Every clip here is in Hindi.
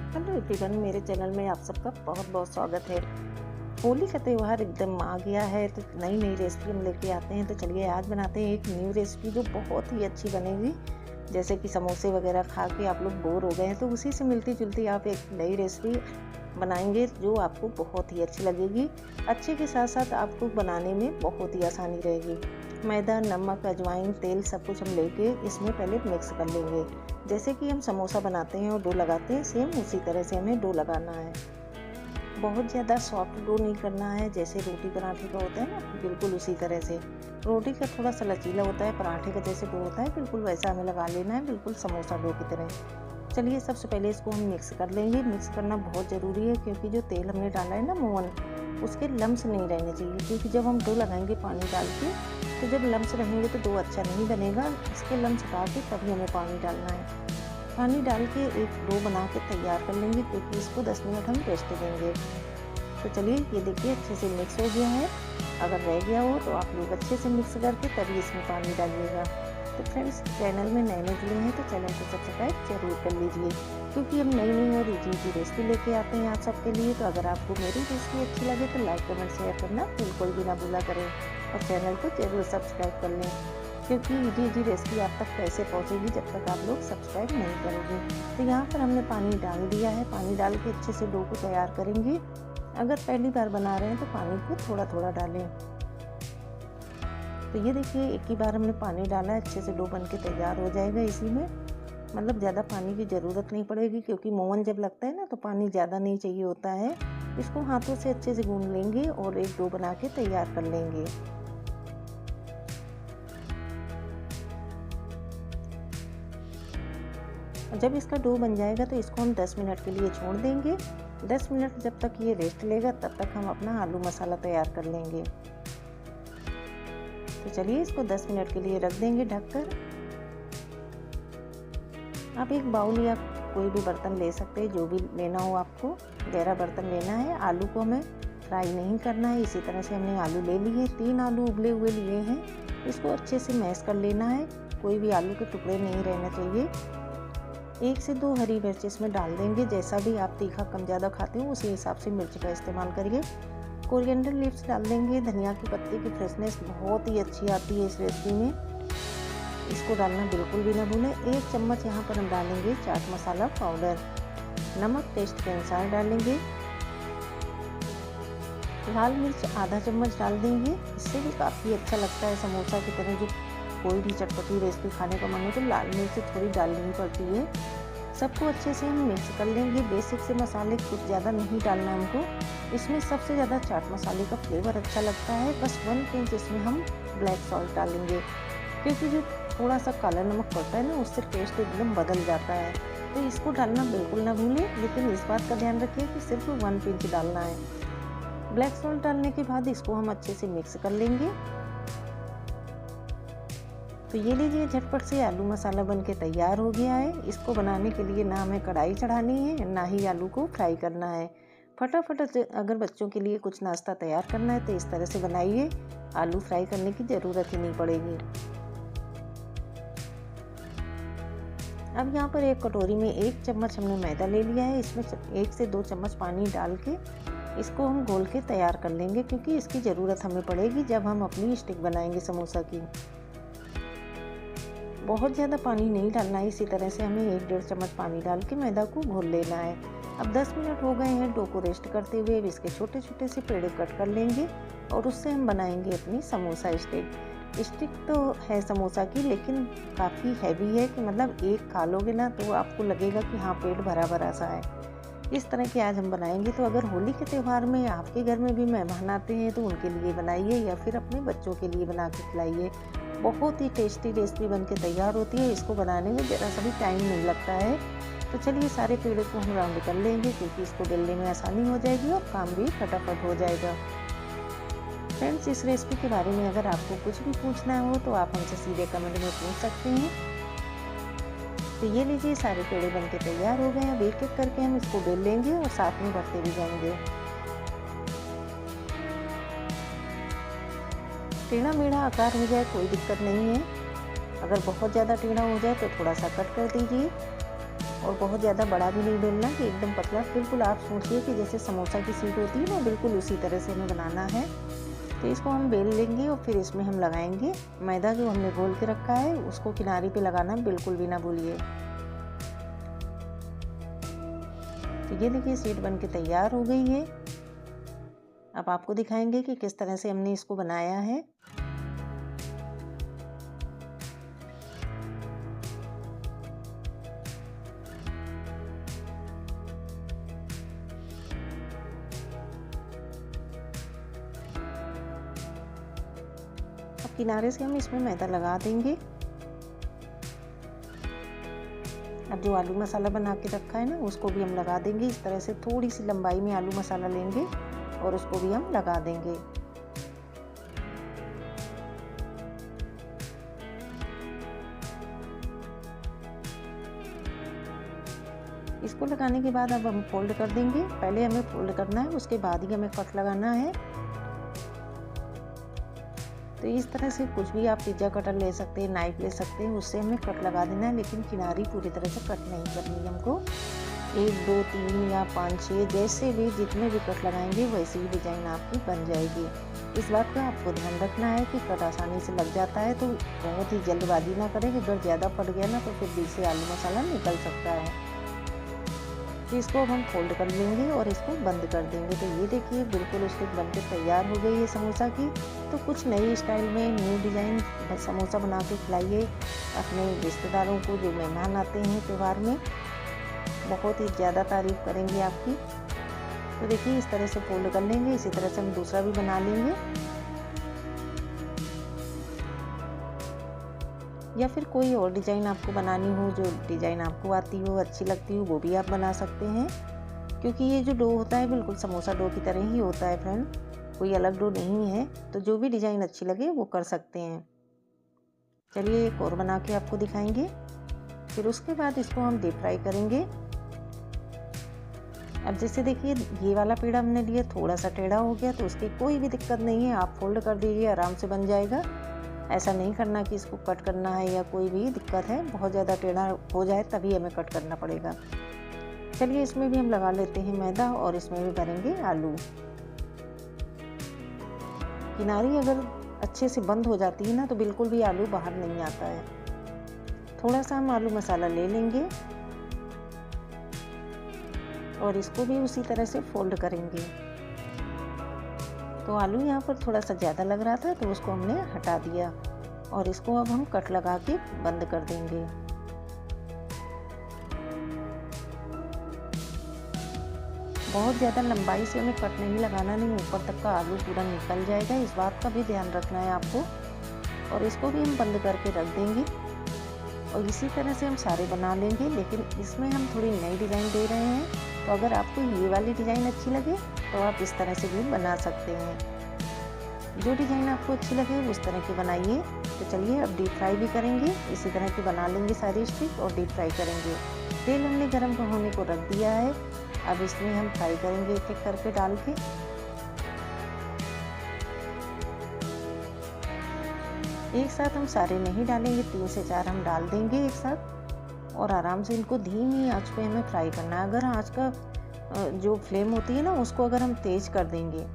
हेलो एवरीवन, मेरे चैनल में आप सबका बहुत बहुत स्वागत है। होली का त्यौहार एकदम आ गया है तो नई नई रेसिपी हम लेके आते हैं। तो चलिए आज बनाते हैं एक न्यू रेसिपी जो बहुत ही अच्छी बनेगी। जैसे कि समोसे वगैरह खा के आप लोग बोर हो गए हैं, तो उसी से मिलती जुलती आप एक नई रेसिपी बनाएंगे जो आपको बहुत ही अच्छी लगेगी। अच्छे के साथ साथ आपको बनाने में बहुत ही आसानी रहेगी। मैदा, नमक, अजवाइन, तेल सब कुछ हम लेके इसमें पहले मिक्स कर लेंगे। जैसे कि हम समोसा बनाते हैं और डो लगाते हैं, सेम उसी तरह से हमें डो लगाना है। बहुत ज़्यादा सॉफ्ट डो नहीं करना है, जैसे रोटी पराठे का होता है ना, बिल्कुल उसी तरह से। रोटी का थोड़ा सा लचीला होता है, पराठे का जैसे डो होता है बिल्कुल वैसा हमें लगा लेना है, बिल्कुल समोसा डो की तरह। चलिए सबसे पहले इसको हम मिक्स कर लेंगे। मिक्स करना बहुत ज़रूरी है क्योंकि जो तेल हमने डाला है ना मोवन, उसके लम्स नहीं रहने चाहिए। क्योंकि जब हम डो लगाएंगे पानी डाल के, तो जब लम्स रहेंगे तो डो अच्छा नहीं बनेगा। इसके लम्स हटा के तभी हमें पानी डालना है। पानी डाल के एक डो बना के तैयार कर लेंगे क्योंकि इसको 10 मिनट हम रेस्ट देंगे। तो चलिए ये देखिए अच्छे से मिक्स हो गया है। अगर रह गया हो तो आप लोग अच्छे से मिक्स करके तभी इसमें पानी डालिएगा। तो फ्रेंड्स, चैनल में नए जुड़े हैं तो चैनल को सब्सक्राइब जरूर कर लीजिए क्योंकि हम नई नई और इजी रेसिपी लेके आते हैं आप सबके लिए। तो अगर आपको मेरी रेसिपी अच्छी लगे तो लाइक, कमेंट, शेयर करना बिल्कुल भी ना भूला करें और चैनल को जरूर सब्सक्राइब कर लें क्योंकि इजी रेसिपी आप तक कैसे पहुंचेगी जब तक आप लोग सब्सक्राइब नहीं करोगे। तो यहाँ पर हमने पानी डाल दिया है। पानी डाल के अच्छे से डो को तैयार करेंगे। अगर पहली बार बना रहे हैं तो पानी को थोड़ा थोड़ा डालें। तो ये देखिए एक ही बार हमने पानी डाला है, अच्छे से डो बन के तैयार हो जाएगा। इसी में मतलब ज़्यादा पानी की ज़रूरत नहीं पड़ेगी क्योंकि मोवन जब लगता है ना तो पानी ज़्यादा नहीं चाहिए होता है। इसको हाथों से अच्छे से गूंद लेंगे और एक डो बना के तैयार कर लेंगे। जब इसका डो बन जाएगा तो इसको हम 10 मिनट के लिए छोड़ देंगे। 10 मिनट जब तक ये रेस्ट लेगा तब तक हम अपना आलू मसाला तैयार कर लेंगे। तो चलिए इसको 10 मिनट के लिए रख देंगे ढककर। आप एक बाउल या कोई भी बर्तन ले सकते हैं, जो भी लेना हो आपको। गहरा बर्तन लेना है। आलू को हमें फ्राई नहीं करना है। इसी तरह से हमने आलू ले लिए, 3 आलू उबले हुए लिए हैं। इसको अच्छे से मैश कर लेना है। कोई भी आलू के टुकड़े नहीं रहना चाहिए। 1 से 2 हरी मिर्च इसमें डाल देंगे। जैसा भी आप तीखा कम ज़्यादा खाते हो उसी हिसाब से मिर्च का इस्तेमाल करिए। कोरिएंडर लीव्स डाल देंगे। धनिया की पत्ती की फ्रेशनेस बहुत ही अच्छी आती है इस रेसिपी में। इसको डालना बिल्कुल भी ना भूलें। 1 चम्मच यहाँ पर हम डालेंगे चाट मसाला पाउडर। नमक टेस्ट के अनुसार डालेंगे। लाल मिर्च आधा चम्मच डाल देंगे। इससे भी काफ़ी अच्छा लगता है समोसा की तरह। जो कोई भी चटपटी रेसिपी खाने का मन हो तो लाल मिर्च थोड़ी डालनी पड़ती है। सबको अच्छे से हम मिक्स कर लेंगे। बेसिक से मसाले कुछ ज़्यादा नहीं डालना हमको। इसमें सबसे ज़्यादा चाट मसाले का फ्लेवर अच्छा लगता है। बस 1 पिंच इसमें हम ब्लैक सॉल्ट डालेंगे क्योंकि जो थोड़ा सा काला नमक पड़ता है ना, उससे टेस्ट एकदम बदल जाता है। तो इसको डालना बिल्कुल ना भूलें, लेकिन इस बात का ध्यान रखिए कि सिर्फ 1 पिंच डालना है। ब्लैक सॉल्ट डालने के बाद इसको हम अच्छे से मिक्स कर लेंगे। तो ये लीजिए झटपट से आलू मसाला बन के तैयार हो गया है। इसको बनाने के लिए ना हमें कढ़ाई चढ़ानी है, ना ही आलू को फ्राई करना है। फटाफट अगर बच्चों के लिए कुछ नाश्ता तैयार करना है तो इस तरह से बनाइए। आलू फ्राई करने की ज़रूरत ही नहीं पड़ेगी। अब यहाँ पर एक कटोरी में 1 चम्मच हमने मैदा ले लिया है। इसमें 1 से 2 चम्मच पानी डाल के इसको हम घोल के तैयार कर लेंगे क्योंकि इसकी ज़रूरत हमें पड़ेगी जब हम अपनी स्टिक बनाएंगे समोसा की। बहुत ज़्यादा पानी नहीं डालना है। इसी तरह से हमें 1-1.5 चम्मच पानी डाल के मैदा को घोल लेना है। अब 10 मिनट हो गए हैं डो को रेस्ट करते हुए। अब इसके छोटे छोटे से पेड़े कट कर लेंगे और उससे हम बनाएंगे अपनी समोसा स्टिक। स्टिक तो है समोसा की, लेकिन काफ़ी हैवी है कि मतलब एक खा लोगे ना तो आपको लगेगा कि हाँ पेट भरा भरा सा है। इस तरह की आज हम बनाएंगे। तो अगर होली के त्यौहार में आपके घर में भी मेहमान आते हैं तो उनके लिए बनाइए या फिर अपने बच्चों के लिए बना के खिलाइए। बहुत ही टेस्टी रेसिपी बन के तैयार होती है। इसको बनाने में ज़रा सा भी टाइम नहीं लगता है। तो चलिए सारे पेड़ों को हम राउंड कर लेंगे क्योंकि इसको बेलने में आसानी हो जाएगी और काम भी फटाफट हो जाएगा। फ्रेंड्स, इस रेसिपी के बारे में अगर आपको कुछ भी पूछना हो तो आप हमसे सीधे कमेंट में पूछ सकते हैं। तो ये लीजिए सारे पेड़े बन के तैयार हो गए हैं। अब एक एक करके हम इसको बेल लेंगे और साथ में बढ़ते भी जाएंगे। टेढ़ा मेढ़ा आकार हो जाए कोई दिक्कत नहीं है। अगर बहुत ज़्यादा टेढ़ा हो जाए तो थोड़ा सा कट कर दीजिए। और बहुत ज़्यादा बड़ा भी नहीं बेलना कि एकदम पतला, बिल्कुल आप सोचिए कि जैसे समोसा की शीट होती है ना, बिल्कुल उसी तरह से हमें बनाना है। तो इसको हम बेल लेंगे और फिर इसमें हम लगाएंगे मैदा जो हमने घोल के रखा है, उसको किनारे पे लगाना बिल्कुल भी ना भूलिए। तो ये देखिए शीट बन के तैयार हो गई है। अब आपको दिखाएंगे कि किस तरह से हमने इसको बनाया है। अब किनारे से हम इसमें मैदा लगा देंगे। अब जो आलू मसाला बना के रखा है ना, उसको भी हम लगा देंगे। इस तरह से थोड़ी सी लंबाई में आलू मसाला लेंगे और उसको भी हम लगा देंगे। इसको लगाने के बाद अब हम फोल्ड कर देंगे। पहले हमें फोल्ड करना है, उसके बाद ही हमें कट लगाना है। तो इस तरह से कुछ भी आप पिज्ज़ा कटर ले सकते हैं, नाइफ ले सकते हैं, उससे हमें कट लगा देना है, लेकिन किनारी पूरी तरह से कट नहीं करनी है हमको। 1 2 3 या 5 6 जैसे भी जितने भी कट लगाएंगे वैसी ही डिज़ाइन आपकी बन जाएगी। इस बात का आपको ध्यान रखना है कि कट आसानी से लग जाता है, तो बहुत ही जल्दबाजी ना करें कि अगर ज़्यादा फट गया ना तो फिर बीच से आलू मसाला निकल सकता है। तो इसको हम फोल्ड कर लेंगे और इसको बंद कर देंगे। तो ये देखिए बिल्कुल उसके बनके तैयार हो गई है समोसा की। तो कुछ नई स्टाइल में न्यू डिज़ाइन समोसा बना के खिलाइए अपने रिश्तेदारों को, जो मेहमान आते हैं त्यौहार में, बहुत ही ज़्यादा तारीफ़ करेंगे आपकी। तो देखिए इस तरह से फोल्ड कर लेंगे। इसी तरह से हम दूसरा भी बना लेंगे, या फिर कोई और डिज़ाइन आपको बनानी हो, जो डिज़ाइन आपको आती हो, अच्छी लगती हो, वो भी आप बना सकते हैं। क्योंकि ये जो डो होता है बिल्कुल समोसा डो की तरह ही होता है फ्रेंड, कोई अलग डो नहीं है। तो जो भी डिज़ाइन अच्छी लगे वो कर सकते हैं। चलिए एक और बना के आपको दिखाएंगे। फिर उसके बाद इसको हम डीप फ्राई करेंगे। अब जैसे देखिए ये वाला पेड़ा हमने लिया, थोड़ा सा टेढ़ा हो गया, तो उसकी कोई भी दिक्कत नहीं है, आप फोल्ड कर दीजिए, आराम से बन जाएगा। ऐसा नहीं करना कि इसको कट करना है या कोई भी दिक्कत है, बहुत ज़्यादा टेढ़ा हो जाए तभी हमें कट करना पड़ेगा। चलिए इसमें भी हम लगा लेते हैं मैदा और इसमें भी भरेंगे आलू। किनारी अगर अच्छे से बंद हो जाती है ना, तो बिल्कुल भी आलू बाहर नहीं आता है। थोड़ा सा हम आलू मसाला ले लेंगे और इसको भी उसी तरह से फोल्ड करेंगे। तो आलू यहाँ पर थोड़ा सा ज़्यादा लग रहा था, तो उसको हमने हटा दिया और इसको अब हम कट लगा के बंद कर देंगे। बहुत ज़्यादा लंबाई से हमें कट नहीं लगाना, नहीं ऊपर तक का आलू पूरा निकल जाएगा, इस बात का भी ध्यान रखना है आपको। और इसको भी हम बंद करके रख देंगे और इसी तरह से हम सारे बना लेंगे। लेकिन इसमें हम थोड़ी नई डिज़ाइन दे रहे हैं, तो अगर आपको ये वाली डिज़ाइन अच्छी लगे तो आप इस तरह से भी बना सकते हैं। जो डिज़ाइन आपको अच्छी लगे उस तरह की बनाइए। तो चलिए अब डीप फ्राई भी करेंगे, इसी तरह की बना लेंगे सारी स्टिक और डीप फ्राई करेंगे। तेल हमने गर्म होने को रख दिया है, अब इसमें हम फ्राई करेंगे एक एक करके डाल के। एक साथ हम सारे नहीं डालेंगे, 3 से 4 हम डाल देंगे एक साथ और आराम से इनको धीमी आंच पे हमें फ्राई करना है। अगर आंच का जो फ्लेम होती है ना, उसको अगर हम तेज़ कर देंगे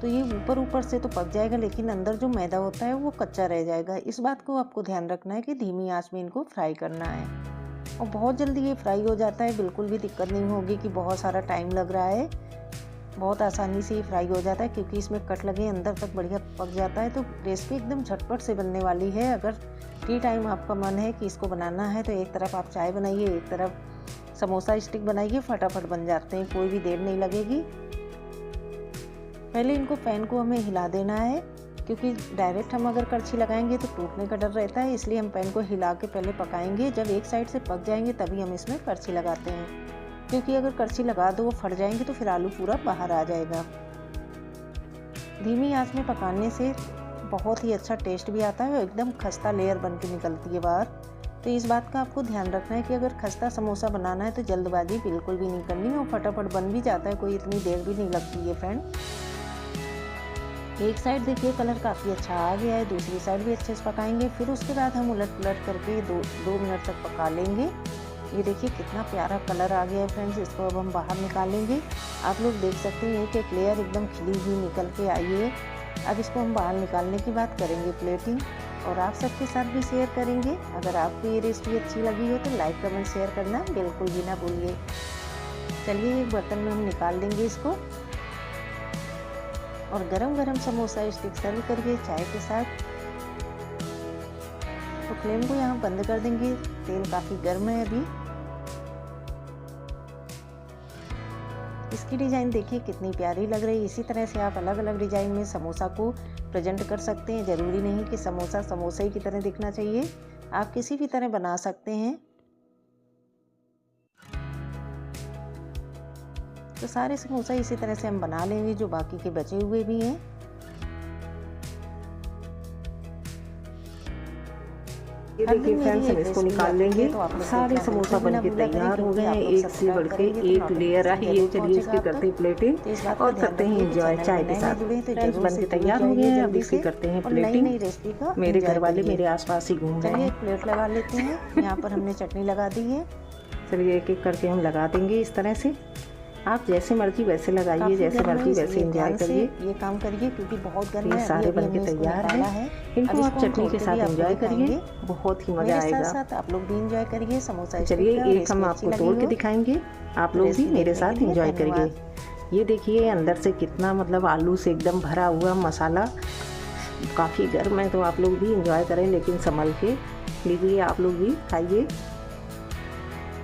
तो ये ऊपर ऊपर से तो पक जाएगा, लेकिन अंदर जो मैदा होता है वो कच्चा रह जाएगा। इस बात को आपको ध्यान रखना है कि धीमी आंच में इनको फ्राई करना है और बहुत जल्दी ये फ्राई हो जाता है। बिल्कुल भी दिक्कत नहीं होगी कि बहुत सारा टाइम लग रहा है, बहुत आसानी से ये फ्राई हो जाता है क्योंकि इसमें कट लगे अंदर तक बढ़िया पक जाता है। तो रेसिपी एकदम झटपट से बनने वाली है। अगर टी टाइम आपका मन है कि इसको बनाना है तो एक तरफ आप चाय बनाइए, एक तरफ समोसा स्टिक बनाइए, फटाफट बन जाते हैं, कोई भी देर नहीं लगेगी। पहले इनको पैन को हमें हिला देना है, क्योंकि डायरेक्ट हम अगर कड़छी लगाएंगे तो टूटने का डर रहता है, इसलिए हम पैन को हिला के पहले पकाएंगे। जब एक साइड से पक जाएंगे तभी हम इसमें कड़छी लगाते हैं, क्योंकि अगर कड़छी लगा दो वो फट जाएंगे तो फिर आलू पूरा बाहर आ जाएगा। धीमी आंच में पकाने से बहुत ही अच्छा टेस्ट भी आता है और एकदम खस्ता लेयर बन के निकलती है बाहर। तो इस बात का आपको ध्यान रखना है कि अगर खस्ता समोसा बनाना है तो जल्दबाजी बिल्कुल भी नहीं करनी और फटाफट बन भी जाता है, कोई इतनी देर भी नहीं लगती है फ्रेंड। एक साइड देखिए कलर काफ़ी अच्छा आ गया है, दूसरी साइड भी अच्छे से पकाएंगे। फिर उसके बाद हम उलट पुलट करके 2 मिनट तक पका लेंगे ये देखिए कितना प्यारा कलर आ गया है फ्रेंड्स। इसको अब हम बाहर निकालेंगे। आप लोग देख सकते हैं कि एक लेयर एकदम खिली हुई निकल के आई है। अब इसको हम बाहर निकालने की बात करेंगे प्लेटिंग, और आप सबके साथ भी शेयर करेंगे। अगर आपको ये रेसिपी अच्छी लगी हो तो लाइक कमेंट शेयर करना बिल्कुल भी ना भूलिए। चलिए एक बर्तन में हम निकाल देंगे इसको, और गरम गरम समोसा स्टिक सर्व करिए चाय के साथ। तो फ्लेम को यहाँ बंद कर देंगे। तेल काफ़ी गर्म है अभी। इसकी डिज़ाइन देखिए कितनी प्यारी लग रही है। इसी तरह से आप अलग अलग डिज़ाइन में समोसा को प्रेजेंट कर सकते हैं। ज़रूरी नहीं कि समोसा समोसे ही की तरह दिखना चाहिए, आप किसी भी तरह बना सकते हैं। तो सारे समोसा इसी तरह से हम बना लेंगे, जो बाकी के बचे हुए भी हैं। ये देखिए फ्रेंड्स, हम इसको निकाल लेंगे। सारे समोसा बन के तैयार हो गए हैं, एक से बढ़ के एक लेयर आई है। चलिए इसकी करते हैं प्लेटिंग और करते हैं एंजॉय चाय के साथ। फ्रेंड्स बन के तैयार हो गए हैं, अब इसकी करते हैं प्लेटिंग। मेरे घर वाले मेरे आसपास ही घूम रहे हैं। एक प्लेट लगा लेते हैं। यहाँ पर हमने चटनी लगा दी है। चलिए एक एक करके हम लगा देंगे इस तरह से। आप जैसे मर्जी वैसे लगाइए, जैसे मर्जी वैसे एंजॉय करिए। ये काम करिए क्योंकि बहुत गर्म है। सारे बन के तैयार हैं, इनको आप चटनी के साथ एंजॉय करिए, बहुत ही मजा आएगा। साथ आप लोग भी एंजॉय करिए समोसा। चलिए एक हम आपको तोड़ के दिखाएंगे, आप लोग भी मेरे साथ एंजॉय करिए। ये देखिए अंदर से कितना मतलब आलू से एकदम भरा हुआ मसाला, काफ़ी गर्म है, तो आप लोग भी एंजॉय करें लेकिन संभल के लीजिए, आप लोग भी खाइए।